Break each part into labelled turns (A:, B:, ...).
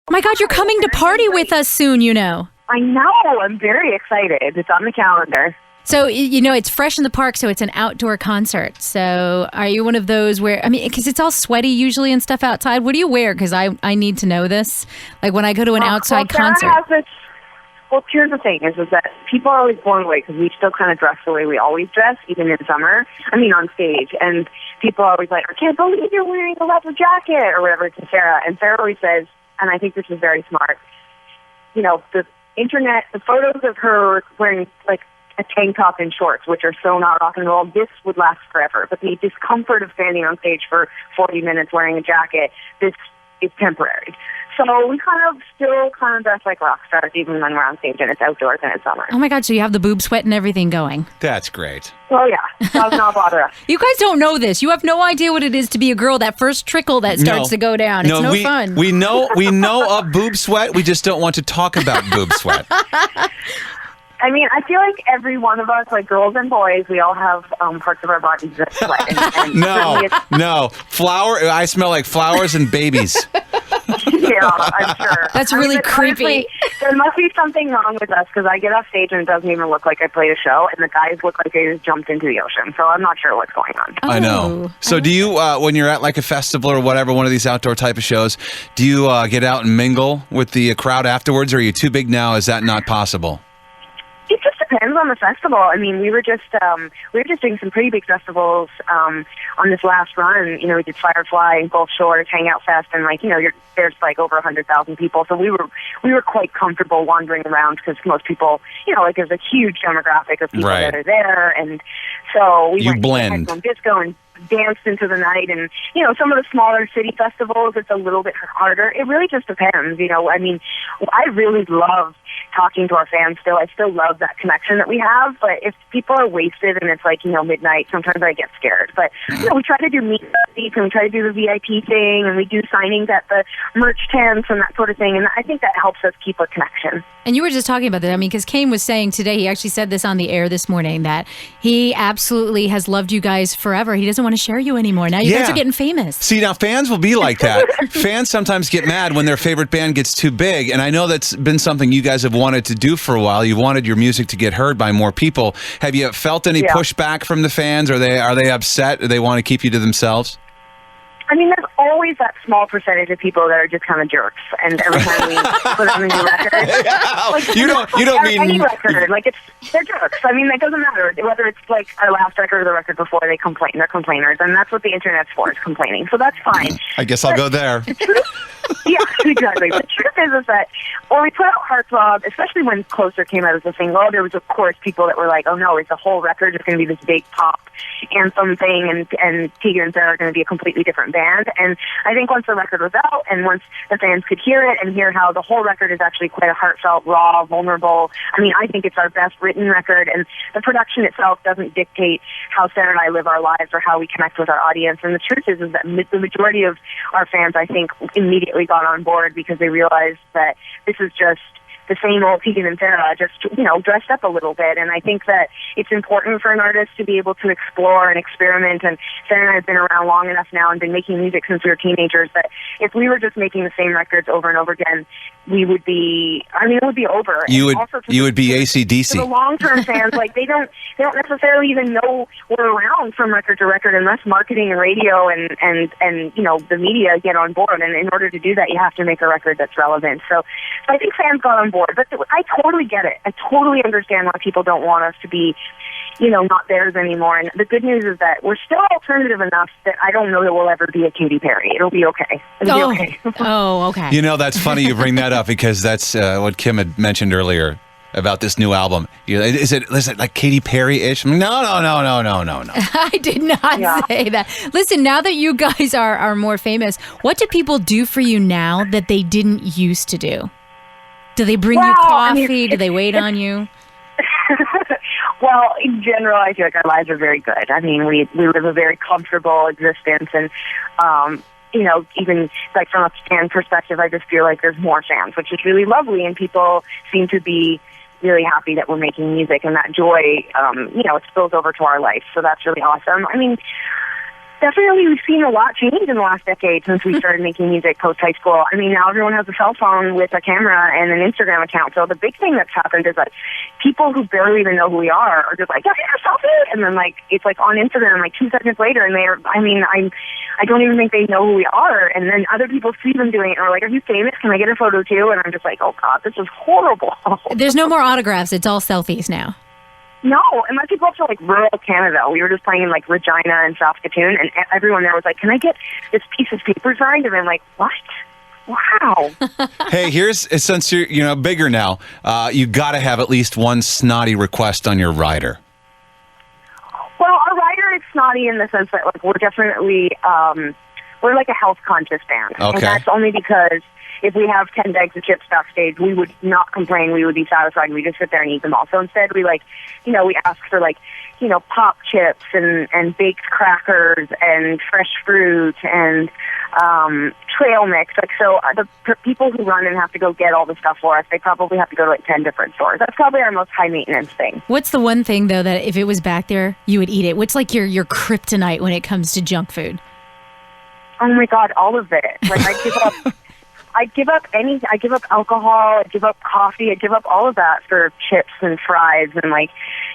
A: Oh my God, you're coming to party with us soon, you know.
B: I know. I'm very excited. It's on the calendar.
A: So, you know, it's fresh in the park, so it's an outdoor concert. So are you one of those where, I mean, because it's all sweaty usually and stuff outside. What do you wear? Because I need to know this. Like when I go to an outside concert.
B: Well, here's the thing is that people are always blown away because we still kind of dress the way we always dress, even in summer. I mean, on stage. And people are always like, I can't believe you're wearing a leather jacket or whatever to Sarah. And Sarah always says, and I think this is very smart, you know, the internet, the photos of her wearing like a tank top and shorts, which are so not rock and roll, this would last forever. But the discomfort of standing on stage for 40 minutes wearing a jacket, this is temporary. So we still dress like rock stars even when we're on stage and it's outdoors and it's summer.
A: Oh my God, so you have the boob sweat and everything going.
C: That's great.
B: Oh yeah, does not bother us.
A: You guys don't know this. You have no idea what it is to be a girl, that first trickle that starts to go down. It's no fun.
C: We know of boob sweat. We just don't want to talk about boob sweat.
B: I mean, I feel like every one of us, like girls and boys, we all have parts of our bodies that sweat. And
C: No. I smell like flowers and babies.
B: Yeah, I'm sure.
A: That's really creepy.
B: Honestly, there must be something wrong with us because I get off stage and it doesn't even look like I played a show, and the guys look like they just jumped into the ocean. So I'm not sure what's going on.
A: Oh.
C: I know. So do you, when you're at like a festival or whatever, one of these outdoor type of shows, do you get out and mingle with the crowd afterwards, or are you too big now? Is that not possible?
B: It just depends on the festival. I mean, we were just doing some pretty big festivals on this last run. You know, we did Firefly and Gulf Shores Hangout Fest, and like, you know, there's like over 100,000 people. So we were quite comfortable wandering around because most people, you know, like there's a huge demographic of people that are there, and so we went to some disco and danced into the night. And you know, some of the smaller city festivals, it's a little bit harder. It really just depends. You know, I mean, I really love talking to our fans still. I still love that connection that we have, but if people are wasted and it's like, you know, midnight, sometimes I get scared. But you know, we try to do meet and greets, and we try to do the VIP thing, and we do signings at the merch tents and that sort of thing, and I think that helps us keep a connection.
A: And you were just talking about that. I mean, because Kane was saying today, he actually said this on the air this morning, that he absolutely has loved you guys forever. He doesn't want to share you anymore. Now you guys are getting famous.
C: See, now fans will be like that. Fans sometimes get mad when their favorite band gets too big, and I know that's been something you guys have wanted to do for a while. You wanted your music to get heard by more people. Have you felt any pushback from the fans? Are they upset? Do they want to keep you to themselves?
B: I mean, there's always that small percentage of people that are just kind of jerks, and every time we put out a new record, like,
C: you don't mean
B: any record, like they're jerks. I mean, that doesn't matter whether it's like our last record or the record before. They complain. They're complainers, and that's what the internet's for, is complaining. So that's fine.
C: I guess I'll go there.
B: The truth, yeah, exactly. The truth is that when we put out Heartfelt, especially when Closer came out as a single, there was of course people that were like, "Oh no, it's the whole record is going to be this big pop anthem thing, and Tegan and Sara are going to be a completely different band." And I think once the record was out, and once the fans could hear it and hear how the whole record is actually quite a heartfelt, raw, vulnerable, I mean, I think it's our best written record, and the production itself doesn't dictate how Sarah and I live our lives or how we connect with our audience. And the truth is that the majority of our fans, I think, immediately got on board because they realized that this is just the same old Tegan and Sara, just, you know, dressed up a little bit. And I think that it's important for an artist to be able to explore and experiment. And Sarah and I have been around long enough now and been making music since we were teenagers that if we were just making the same records over and over again, we would be, I mean, it would be over.
C: You would be AC/DC.
B: For the long-term fans, like they don't necessarily even know we're around from record to record unless marketing and radio and you know, the media get on board. And in order to do that, you have to make a record that's relevant. So I think fans got on board. But I totally get it. I totally understand why people don't want us to be, you know, not theirs anymore. And the good news is that we're still alternative enough that I don't know that we'll ever be a Katy Perry. It'll be okay. It'll be okay.
A: Oh, okay.
C: You know, that's funny you bring that up because that's what Kim had mentioned earlier about this new album. Is it like Katy Perry-ish? No.
A: I did not say that. Listen, now that you guys are more famous, what do people do for you now that they didn't used to do? Do they bring you coffee? I mean, do they wait on you?
B: Well, in general, I feel like our lives are very good. I mean, we live a very comfortable existence, and you know, even like from a fan perspective, I just feel like there's more fans, which is really lovely, and people seem to be really happy that we're making music, and that joy, you know, it spills over to our life. So that's really awesome. I mean, Definitely, we've seen a lot change in the last decade since we started making music post-high school. I mean, now everyone has a cell phone with a camera and an Instagram account. So the big thing that's happened is that people who barely even know who we are just like, yeah, selfie. And then, like, it's like on Instagram, like 2 seconds later, and I don't even think they know who we are. And then other people see them doing it and are like, are you famous? Can I get a photo too? And I'm just like, oh, God, this is horrible.
A: There's no more autographs. It's all selfies now.
B: No, unless you go up to, like, rural Canada. We were just playing in, like, Regina and Saskatoon, and everyone there was like, can I get this piece of paper signed? And I'm like, what? Wow.
C: Hey, since you're bigger now, you got to have at least one snotty request on your rider.
B: Well, our rider is snotty in the sense that, like, we're definitely, we're like a health-conscious band.
C: Okay.
B: And that's only because if we have 10 bags of chips backstage, we would not complain. We would be satisfied. We just sit there and eat them all. So instead, we ask for, like, pop chips and baked crackers and fresh fruit and trail mix. Like, so the people who run and have to go get all the stuff for us, they probably have to go to, like, 10 different stores. That's probably our most high-maintenance thing.
A: What's the one thing, though, that if it was back there, you would eat it? What's, like, your kryptonite when it comes to junk food?
B: Oh, my God, all of it. Like, I give up alcohol, I give up coffee, I give up all of that for chips and fries and, like,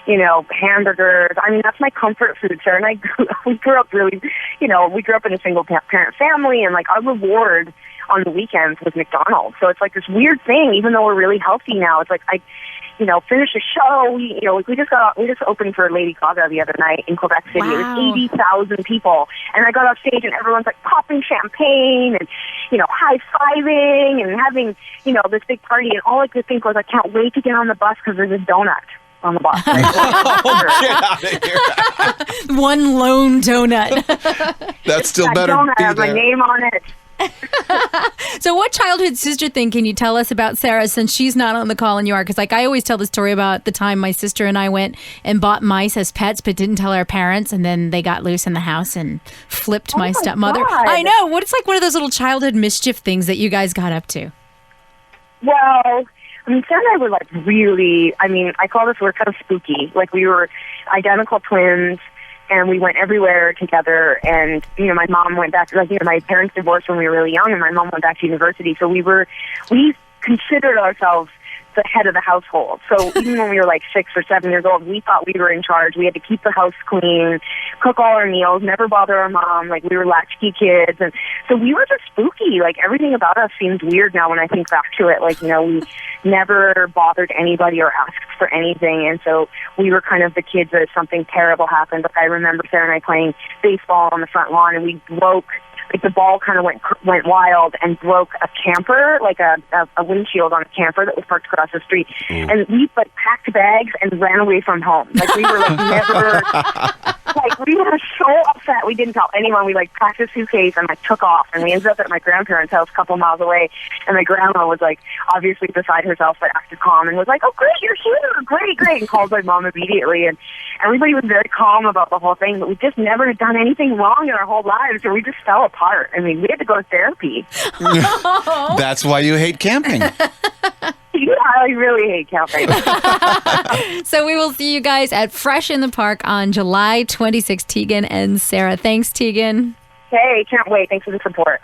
B: hamburgers. I mean, that's my comfort food, sir. And we grew up in a single parent family, and, like, our reward on the weekends was McDonald's. So it's like this weird thing, even though we're really healthy now. It's like finish a show. We just opened for Lady Gaga the other night in Quebec City.
A: Wow.
B: It was 80,000 people, and I got off stage and everyone's like popping champagne and high-fiving and having this big party, and all I could think was, I can't wait to get on the bus because there's a donut on the bus.
C: Get out of here.
A: One lone donut.
C: That's still
B: that
C: better.
B: Donut has my name on it.
A: So what childhood sister thing can you tell us about Sara, since she's not on the call and you are? Because, like, I always tell the story about the time my sister and I went and bought mice as pets but didn't tell our parents, and then they got loose in the house and flipped my stepmother.
B: God.
A: I know. It's like one of those little childhood mischief things that you guys got up to.
B: Well, I mean, Sarah and I were, like, really, I call this, we're kind of spooky. Like, we were identical twins, and we went everywhere together, and, my mom went back, my parents divorced when we were really young, and my mom went back to university, so we considered ourselves the head of the household. So even when we were like 6 or 7 years old, we thought we were in charge. We had to keep the house clean, cook all our meals, never bother our mom. Like, we were latchkey kids. And so we were just spooky. Like, everything about us seems weird now when I think back to it. Like, we never bothered anybody or asked for anything. And so we were kind of the kids that if something terrible happened. Like, I remember Sarah and I playing baseball on the front lawn, and we broke, like, the ball kind of went wild and broke a camper, like a windshield on a camper that was parked across the street. And we, like, packed bags and ran away from home. Like, we were, like, never, like, we were so upset we didn't tell anyone. We, like, packed a suitcase and, like, took off. And we ended up at my grandparents' house a couple miles away. And my grandma was, like, obviously beside herself but acted calm and was like, oh, great, you're here, great, and called my mom immediately. And everybody was very calm about the whole thing, but we just never had done anything wrong in our whole lives, so we just fell apart. I mean, we had to go to therapy.
C: That's why you hate camping.
B: Yeah, I really hate camping.
A: So we will see you guys at Fresh in the Park on July 26th, Tegan and Sara. Thanks, Tegan.
B: Hey, can't wait. Thanks for the support.